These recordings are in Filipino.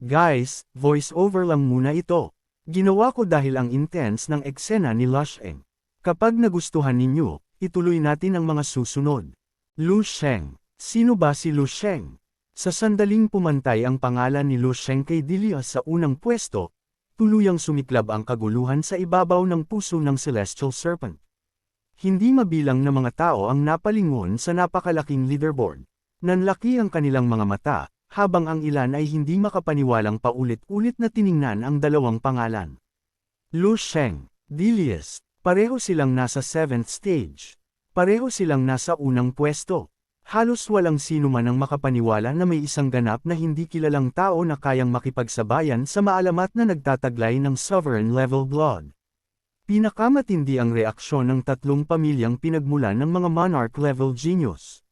Guys, voice over lang muna ito. Ginawa ko dahil ang intense ng eksena ni Lu Sheng. Kapag nagustuhan ninyo, ituloy natin ang mga susunod. Lu Sheng. Sino ba si Lu Sheng? Sa sandaling pumantay ang pangalan ni Lu Sheng kay Delia sa unang pwesto, tuluyang sumiklab ang kaguluhan sa ibabaw ng puso ng Celestial Serpent. Hindi mabilang na mga tao ang napalingon sa napakalaking leaderboard. Nanlaki ang kanilang mga mata, habang ang ilan ay hindi makapaniwalang paulit-ulit na tiningnan ang dalawang pangalan. Lu Sheng, Delius, pareho silang nasa 7th stage. Pareho silang nasa unang pwesto. Halos walang sino man ang makapaniwala na may isang ganap na hindi kilalang tao na kayang makipagsabayan sa maalamat na nagtataglay ng sovereign level blood. Pinakamatindi ang reaksyon ng tatlong pamilyang pinagmulan ng mga monarch-level genius.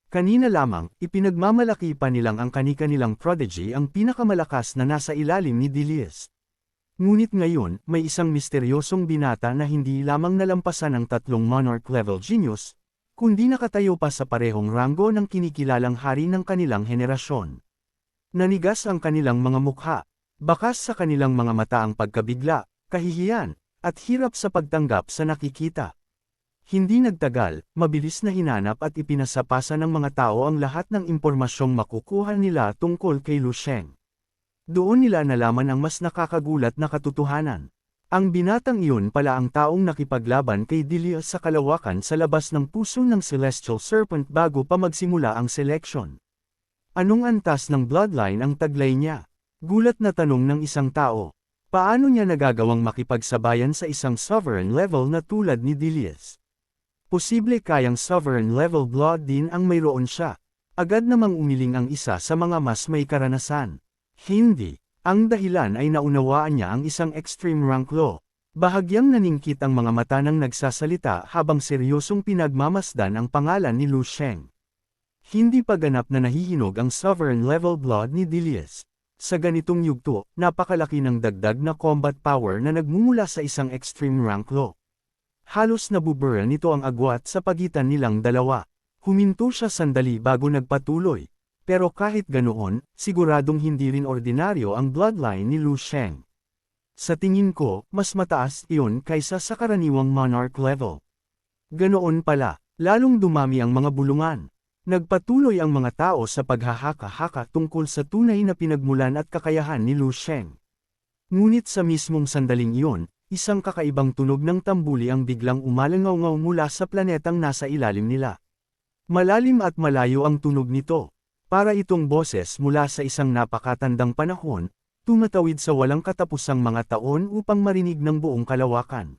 Kanina lamang, ipinagmamalaki pa nilang ang kani-kanilang prodigy ang pinakamalakas na nasa ilalim ni Delius. Ngunit ngayon, may isang misteryosong binata na hindi lamang nalampasan ng tatlong monarch-level genius, kundi nakatayo pa sa parehong ranggo ng kinikilalang hari ng kanilang henerasyon. Nanigas ang kanilang mga mukha, bakas sa kanilang mga mata ang pagkabigla, kahihiyan, at hirap sa pagtanggap sa nakikita. Hindi nagtagal, mabilis na hinanap at ipinasapasa ng mga tao ang lahat ng impormasyong makukuha nila tungkol kay Lu Sheng. Doon nila nalaman ang mas nakakagulat na katotohanan. Ang binatang iyon pala ang taong nakipaglaban kay Delia sa kalawakan sa labas ng puso ng Celestial Serpent bago pa magsimula ang selection. Anong antas ng bloodline ang taglay niya? Gulat na tanong ng isang tao. Paano niya nagagawang makipagsabayan sa isang sovereign level na tulad ni Delius? Posible kayang sovereign level blood din ang mayroon siya. Agad namang umiling ang isa sa mga mas may karanasan. Hindi. Ang dahilan ay naunawaan niya ang isang extreme rank law. Bahagyang naningkit ang mga mata ng nagsasalita habang seryosong pinagmamasdan ang pangalan ni Lu Sheng. Hindi pa ganap na nahihinog ang sovereign level blood ni Delius. Sa ganitong yugto, napakalaki ng dagdag na combat power na nagmumula sa isang extreme rank law. Halos nabubura nito ang agwat sa pagitan nilang dalawa. Huminto siya sandali bago nagpatuloy. Pero kahit ganoon, siguradong hindi rin ordinaryo ang bloodline ni Lu Sheng. Sa tingin ko, mas mataas iyon kaysa sa karaniwang monarch level. Ganoon pala, lalong dumami ang mga bulungan. Nagpatuloy ang mga tao sa paghahaka-haka tungkol sa tunay na pinagmulan at kakayahan ni Lu Sheng. Ngunit sa mismong sandaling iyon, isang kakaibang tunog ng tambuli ang biglang umalangaw-ngaw mula sa planetang nasa ilalim nila. Malalim at malayo ang tunog nito. Para itong boses mula sa isang napakatandang panahon, tumatawid sa walang katapusang mga taon upang marinig ng buong kalawakan.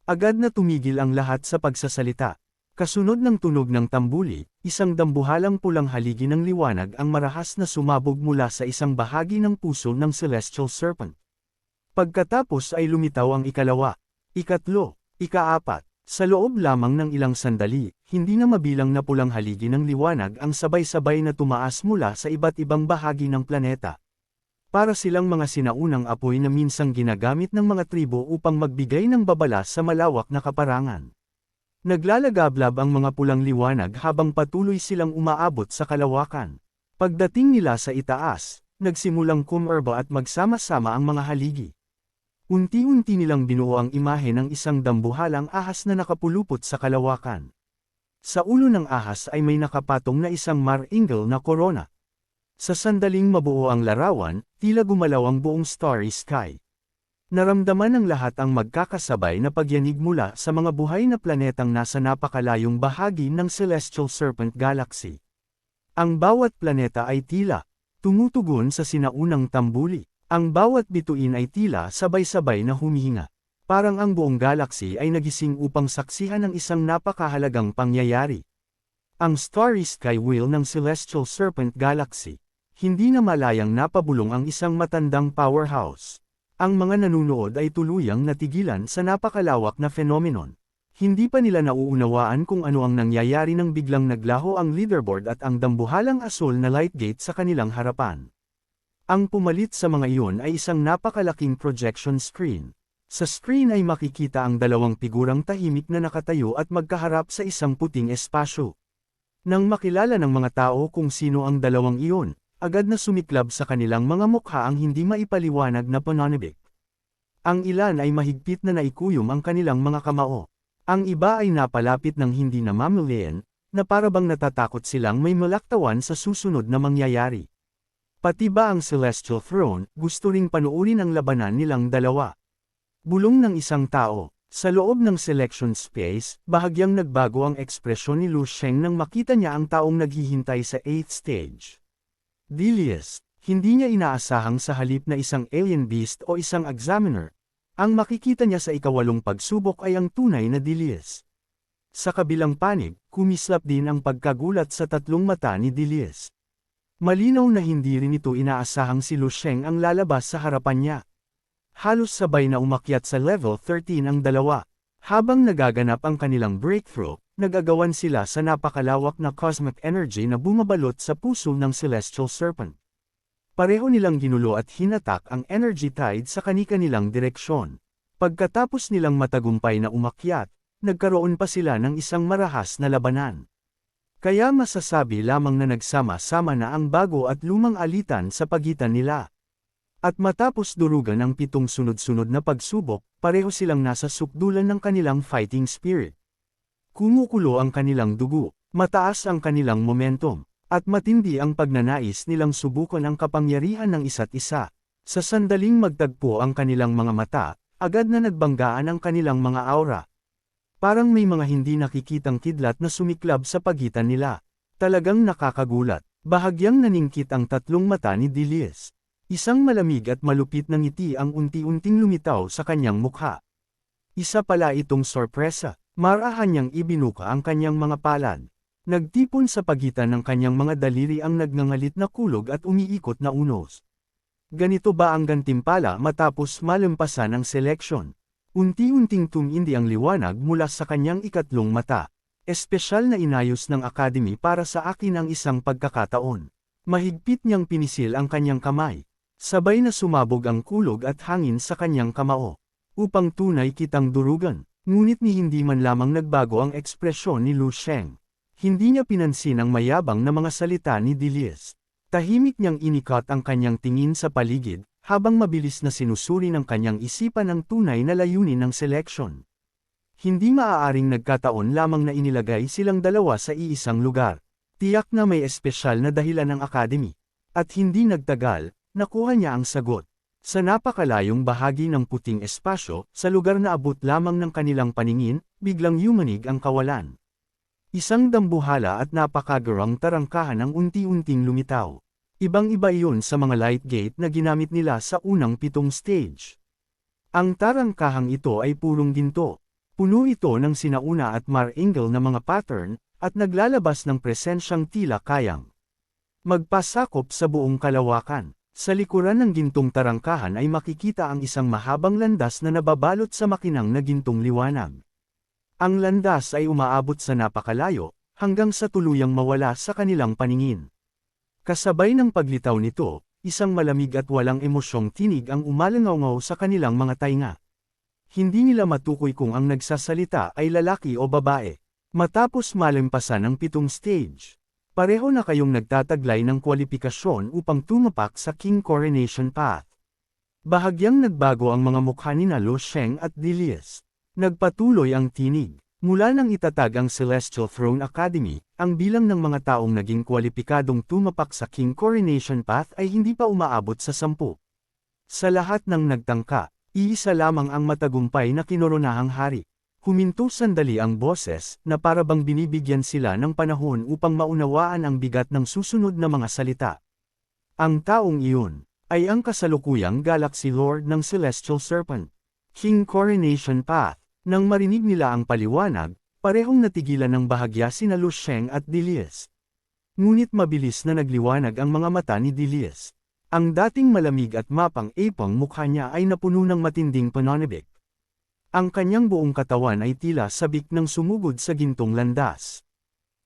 Agad na tumigil ang lahat sa pagsasalita. Kasunod ng tunog ng tambuli, isang dambuhalang pulang haligi ng liwanag ang marahas na sumabog mula sa isang bahagi ng puso ng Celestial Serpent. Pagkatapos ay lumitaw ang ikalawa, ikatlo, ikaapat. Sa loob lamang ng ilang sandali, hindi na mabilang na pulang haligi ng liwanag ang sabay-sabay na tumaas mula sa iba't ibang bahagi ng planeta. Para silang mga sinaunang apoy na minsang ginagamit ng mga tribo upang magbigay ng babala sa malawak na kaparangan. Naglalagablab ang mga pulang liwanag habang patuloy silang umaabot sa kalawakan. Pagdating nila sa itaas, nagsimulang kumerba at magsama-sama ang mga haligi. Unti-unti nilang binuo ang imahe ng isang dambuhalang ahas na nakapulupot sa kalawakan. Sa ulo ng ahas ay may nakapatong na isang mar-ingle na korona. Sa sandaling mabuo ang larawan, tila gumalaw ang buong starry sky. Naramdaman ng lahat ang magkakasabay na pagyanig mula sa mga buhay na planetang nasa napakalayong bahagi ng Celestial Serpent Galaxy. Ang bawat planeta ay tila tumutugon sa sinaunang tambuli. Ang bawat bituin ay tila sabay-sabay na humihinga. Parang ang buong galaxy ay nagising upang saksihan ng isang napakahalagang pangyayari. Ang Starry Sky Wheel ng Celestial Serpent Galaxy. Hindi na malayang napabulong ang isang matandang powerhouse. Ang mga nanunood ay tuluyang natigilan sa napakalawak na phenomenon. Hindi pa nila nauunawaan kung ano ang nangyayari nang biglang naglaho ang leaderboard at ang dambuhalang asul na light gate sa kanilang harapan. Ang pumalit sa mga iyon ay isang napakalaking projection screen. Sa screen ay makikita ang dalawang figurang tahimik na nakatayo at magkaharap sa isang puting espasyo. Nang makilala ng mga tao kung sino ang dalawang iyon, agad na sumiklab sa kanilang mga mukha ang hindi maipaliwanag na pananabik. Ang ilan ay mahigpit na naikuyom ang kanilang mga kamao. Ang iba ay napalapit ng hindi namamalayan, na parabang natatakot silang may malaktawan sa susunod na mangyayari. Pati ba ang Celestial Throne, gusto ring panuurin ang labanan nilang dalawa. Bulong ng isang tao. Sa loob ng selection space, bahagyang nagbago ang ekspresyon ni Lu Sheng nang makita niya ang taong naghihintay sa 8th stage. Dilius, hindi niya inaasahang sa halip na isang alien beast o isang examiner, ang makikita niya sa ikawalong pagsubok ay ang tunay na Dilius. Sa kabilang panig, kumislap din ang pagkagulat sa tatlong mata ni Dilius. Malinaw na hindi rin ito inaasahang si Lu Sheng ang lalabas sa harapan niya. Halos sabay na umakyat sa level 13 ang dalawa. Habang nagaganap ang kanilang breakthrough, nagagawan sila sa napakalawak na cosmic energy na bumabalot sa puso ng Celestial Serpent. Pareho nilang ginulo at hinatak ang energy tide sa kani-kanilang direksyon. Pagkatapos nilang matagumpay na umakyat, nagkaroon pa sila ng isang marahas na labanan. Kaya masasabi lamang na nagsama-sama na ang bago at lumang alitan sa pagitan nila. At matapos durugan ang 7 sunod-sunod na pagsubok, pareho silang nasa sukdulan ng kanilang fighting spirit. Kumukulo ang kanilang dugo, mataas ang kanilang momentum, at matindi ang pagnanais nilang subukan ang kapangyarihan ng isa't isa. Sa sandaling magtagpo ang kanilang mga mata, agad na nagbanggaan ang kanilang mga aura. Parang may mga hindi nakikitang kidlat na sumiklab sa pagitan nila. Talagang nakakagulat. Bahagyang naningkit ang tatlong mata ni Dilius. Isang malamig at malupit na ngiti ang unti-unting lumitaw sa kanyang mukha. Isa pala itong sorpresa, marahan niyang ibinuka ang kanyang mga palad. Nagtipon sa pagitan ng kanyang mga daliri ang nagngangalit na kulog at umiikot na unos. Ganito ba ang gantimpala matapos malampasan ang seleksyon? Unti-unting tumindi ang liwanag mula sa kanyang ikatlong mata. Espesyal na inayos ng Academy para sa akin ang isang pagkakataon. Mahigpit niyang pinisil ang kanyang kamay. Sabay na sumabog ang kulog at hangin sa kanyang kamao. Upang tunay kitang durugan, ngunit ni hindi man lamang nagbago ang ekspresyon ni Lu Sheng. Hindi niya pinansin ang mayabang na mga salita ni Dilius. Tahimik niyang inikot ang kanyang tingin sa paligid, habang mabilis na sinusuri ng kanyang isipan ang tunay na layunin ng selection. Hindi maaaring nagkataon lamang na inilagay silang dalawa sa iisang lugar. Tiyak na may espesyal na dahilan ng Academy. At hindi nagtagal, nakuha niya ang sagot. Sa napakalayong bahagi ng puting espasyo, sa lugar na abot lamang ng kanilang paningin, biglang yumanig ang kawalan. Isang dambuhala at napakagarang tarangkahan ang unti-unting lumitaw. Ibang-iba iyon sa mga light gate na ginamit nila sa unang 7 stage. Ang tarangkahang ito ay purong ginto. Puno ito ng sinauna at mar-angle na mga pattern, at naglalabas ng presensyang tila kayang magpasakop sa buong kalawakan. Sa likuran ng gintong tarangkahan ay makikita ang isang mahabang landas na nababalot sa makinang na gintong liwanag. Ang landas ay umaabot sa napakalayo, hanggang sa tuluyang mawala sa kanilang paningin. Kasabay ng paglitaw nito, isang malamig at walang emosyong tinig ang umalangaw sa kanilang mga tainga. Hindi nila matukoy kung ang nagsasalita ay lalaki o babae. Matapos malampasan ang 7 stage, pareho na kayong nagtataglay ng kwalipikasyon upang tumapak sa King Coronation Path. Bahagyang nagbago ang mga mukha ni Lu Sheng at Dilius. Nagpatuloy ang tinig. Mula nang itatag ang Celestial Throne Academy, ang bilang ng mga taong naging kwalipikadong tumapak sa King Coronation Path ay hindi pa umaabot sa 10. Sa lahat ng nagtangka, iisa lamang ang matagumpay na kinoronahang hari. Huminto sandali ang boses, na parabang binibigyan sila ng panahon upang maunawaan ang bigat ng susunod na mga salita. Ang taong iyon, ay ang kasalukuyang Galaxy Lord ng Celestial Serpent. King Coronation Path. Nang marinig nila ang paliwanag, parehong natigilan ng bahagya sina Lu Sheng at Dilius. Ngunit mabilis na nagliwanag ang mga mata ni Dilius. Ang dating malamig at mapang-ipang mukha niya ay napuno ng matinding pananabik. Ang kanyang buong katawan ay tila sabik ng sumugod sa gintong landas.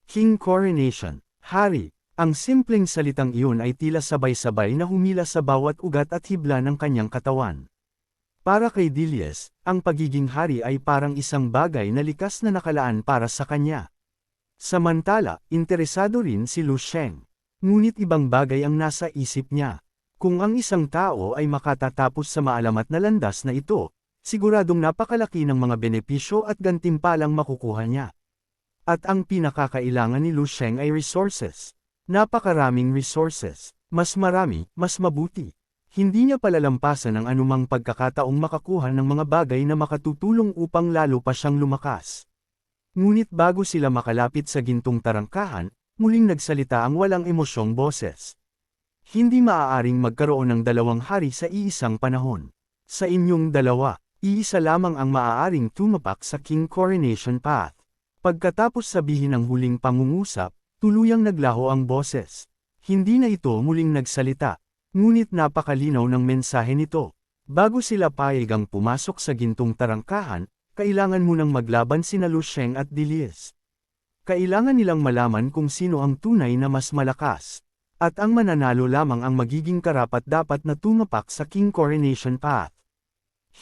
King Coronation, Hari, ang simpleng salitang iyon ay tila sabay-sabay na humila sa bawat ugat at hibla ng kanyang katawan. Para kay Dilius, ang pagiging hari ay parang isang bagay na likas na nakalaan para sa kanya. Samantala, interesado rin si Lu Sheng. Ngunit ibang bagay ang nasa isip niya. Kung ang isang tao ay makatatapos sa maalamat na landas na ito, siguradong napakalaki ng mga benepisyo at gantimpalang makukuha niya. At ang pinakakailangan ni Lu Sheng ay resources. Napakaraming resources. Mas marami, mas mabuti. Hindi niya palalampasan ang anumang pagkakataong makakuha ng mga bagay na makatutulong upang lalo pa siyang lumakas. Ngunit bago sila makalapit sa gintong tarangkahan, muling nagsalita ang walang emosyong boses. Hindi maaaring magkaroon ng dalawang hari sa iisang panahon. Sa inyong dalawa, iisa lamang ang maaaring tumapak sa King Coronation Path. Pagkatapos sabihin ang huling pangungusap, tuluyang naglaho ang boses. Hindi na ito muling nagsalita. Ngunit napakalinaw ng mensahe nito. Bago sila payagang pumasok sa gintong tarangkahan, kailangan munang maglaban sina Lu Sheng at Dilies. Kailangan nilang malaman kung sino ang tunay na mas malakas. At ang mananalo lamang ang magiging karapat-dapat na tumapak sa King Coronation Path.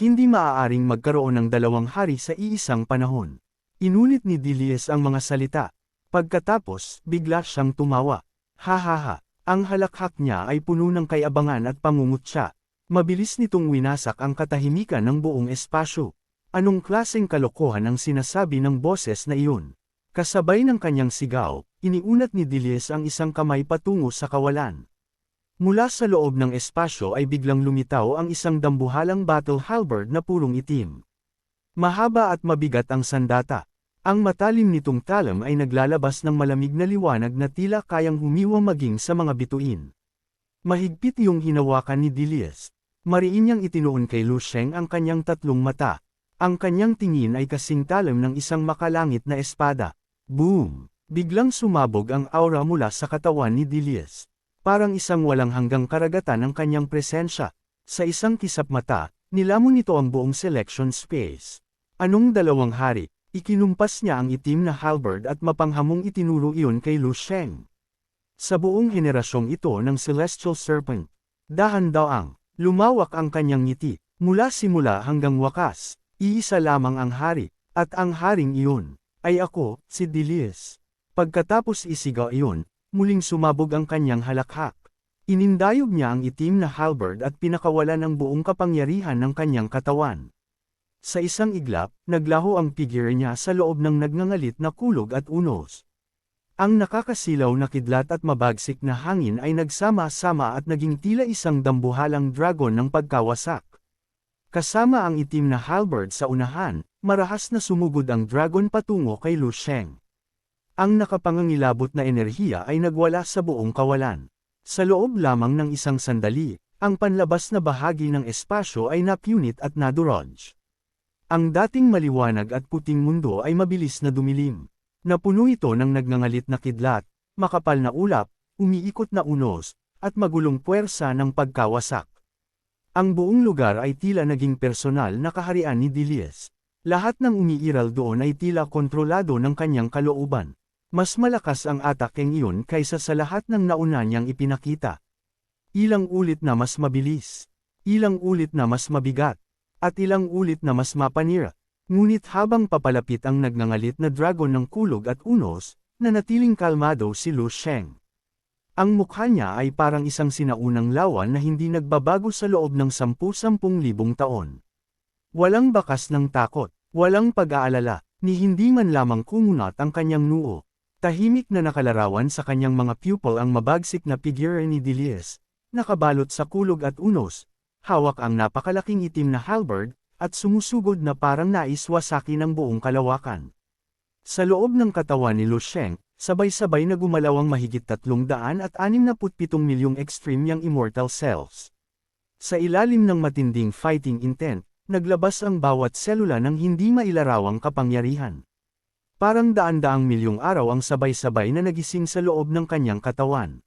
Hindi maaaring magkaroon ng dalawang hari sa iisang panahon. Inulit ni Dilies ang mga salita. Pagkatapos, bigla siyang tumawa. Ha. Ang halakhak niya ay puno ng kayabangan at pangungutya. Mabilis nitong winasak ang katahimikan ng buong espasyo. Anong klaseng kalokohan ang sinasabi ng boses na iyon? Kasabay ng kanyang sigaw, iniunat ni Dilies ang isang kamay patungo sa kawalan. Mula sa loob ng espasyo ay biglang lumitaw ang isang dambuhalang battle halberd na purong itim. Mahaba at mabigat ang sandata. Ang matalim nitong talam ay naglalabas ng malamig na liwanag na tila kayang humiwa maging sa mga bituin. Mahigpit yung hinawakan ni Dilies. Mariin niyang itinuon kay Lu Sheng ang kanyang tatlong mata. Ang kanyang tingin ay kasing talam ng isang makalangit na espada. Boom! Biglang sumabog ang aura mula sa katawan ni Dilies. Parang isang walang hanggang karagatan ang kanyang presensya. Sa isang kisap mata, nilamon nito ang buong selection space. Anong dalawang hari? Ikinumpas niya ang itim na halberd at mapanghamong itinuro iyon kay Lu Sheng. Sa buong henerasyong ito ng Celestial Serpent, dahan-daang, lumawak ang kanyang ngiti, mula simula hanggang wakas, iisa lamang ang hari, at ang haring iyon, ay ako, si Dilies. Pagkatapos isigaw iyon, muling sumabog ang kanyang halakhak. Inindayog niya ang itim na halberd at pinakawalan ang buong kapangyarihan ng kanyang katawan. Sa isang iglap, naglaho ang figure niya sa loob ng nagngangalit na kulog at unos. Ang nakakasilaw na kidlat at mabagsik na hangin ay nagsama-sama at naging tila isang dambuhalang dragon ng pagkawasak. Kasama ang itim na halberd sa unahan, marahas na sumugod ang dragon patungo kay Lu Sheng. Ang nakapangangilabot na enerhiya ay nagwala sa buong kawalan. Sa loob lamang ng isang sandali, ang panlabas na bahagi ng espasyo ay napunit at nadurog. Ang dating maliwanag at puting mundo ay mabilis na dumilim. Napuno ito ng nagngangalit na kidlat, makapal na ulap, umiikot na unos, at magulong puwersa ng pagkawasak. Ang buong lugar ay tila naging personal na kaharian ni Dilies. Lahat ng umiiral doon ay tila kontrolado ng kanyang kalooban. Mas malakas ang atakeng iyon kaysa sa lahat ng nauna niyang ipinakita. Ilang ulit na mas mabilis. Ilang ulit na mas mabigat. At ilang ulit na mas mapanira. Ngunit habang papalapit ang nagngangalit na dragon ng kulog at unos, nanatiling kalmado si Lu Sheng. Ang mukha niya ay parang isang sinaunang lawan na hindi nagbabago sa loob ng 10,000 taon. Walang bakas ng takot, walang pag-aalala, ni hindi man lamang kumunat ang kanyang noo. Tahimik na nakalarawan sa kanyang mga pupil ang mabagsik na figure ni Dilies, nakabalot sa kulog at unos. Hawak ang napakalaking itim na halberd, at sumusugod na parang nais wasaki ng buong kalawakan. Sa loob ng katawan ni Lu Sheng, sabay-sabay na gumalaw ang mahigit 367 milyong extreme yang immortal cells. Sa ilalim ng matinding fighting intent, naglabas ang bawat selula ng hindi mailarawang kapangyarihan. Parang daan-daang milyong araw ang sabay-sabay na nagising sa loob ng kanyang katawan.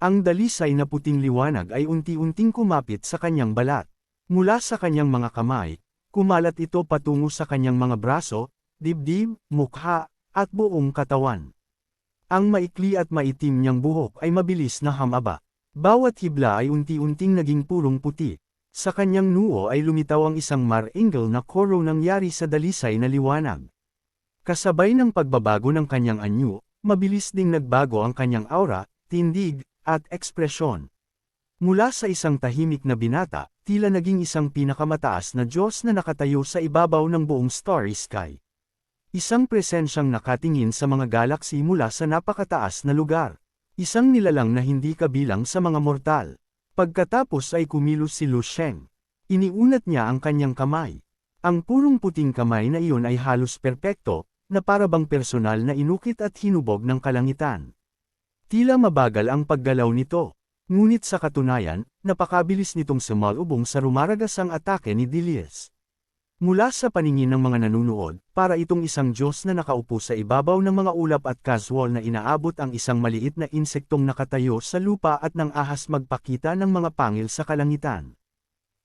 Ang dalisay na puting liwanag ay unti-unting kumapit sa kanyang balat. Mula sa kanyang mga kamay, kumalat ito patungo sa kanyang mga braso, dibdib, mukha, at buong katawan. Ang maikli at maitim niyang buhok ay mabilis na hamaba. Bawat hibla ay unti-unting naging purong puti. Sa kanyang noo ay lumitaw ang isang mar-angle na koro nangyari sa dalisay na liwanag. Kasabay ng pagbabago ng kanyang anyo, mabilis ding nagbago ang kanyang aura, tindig, at ekspresyon. Mula sa isang tahimik na binata, tila naging isang pinakamataas na Diyos na nakatayo sa ibabaw ng buong starry sky. Isang presensyang nakatingin sa mga galaksi mula sa napakataas na lugar. Isang nilalang na hindi kabilang sa mga mortal. Pagkatapos ay kumilos si Lu Sheng. Iniunat niya ang kanyang kamay. Ang purong puting kamay na iyon ay halos perpekto, na parabang personal na inukit at hinubog ng kalangitan. Tila mabagal ang paggalaw nito. Ngunit sa katunayan, napakabilis nitong sumalubong sa rumaragasang atake ni Dilies. Mula sa paningin ng mga nanunood, para itong isang Diyos na nakaupo sa ibabaw ng mga ulap at casual na inaabot ang isang maliit na insektong nakatayo sa lupa at nang ahas magpakita ng mga pangil sa kalangitan.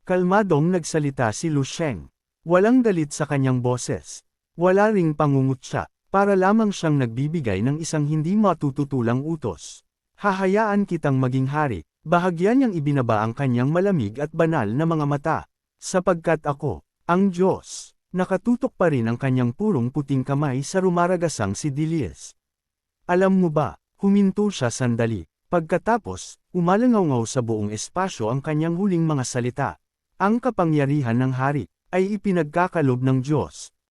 Kalmadong nagsalita si Lu Sheng. Walang galit sa kanyang boses. Wala ring pangungutya, para lamang siyang nagbibigay ng isang hindi matututulang utos. Hahayaan kitang maging hari, bahagya niyang ibinaba ang kanyang malamig at banal na mga mata. Sapagkat ako, ang Diyos, nakatutok pa rin ang kanyang purong puting kamay sa rumaragasang si Dilies. Alam mo ba, huminto siya sandali. Pagkatapos, umalangaw-ngaw sa buong espasyo ang kanyang huling mga salita. Ang kapangyarihan ng hari, ay ipinagkakalob ng Diyos.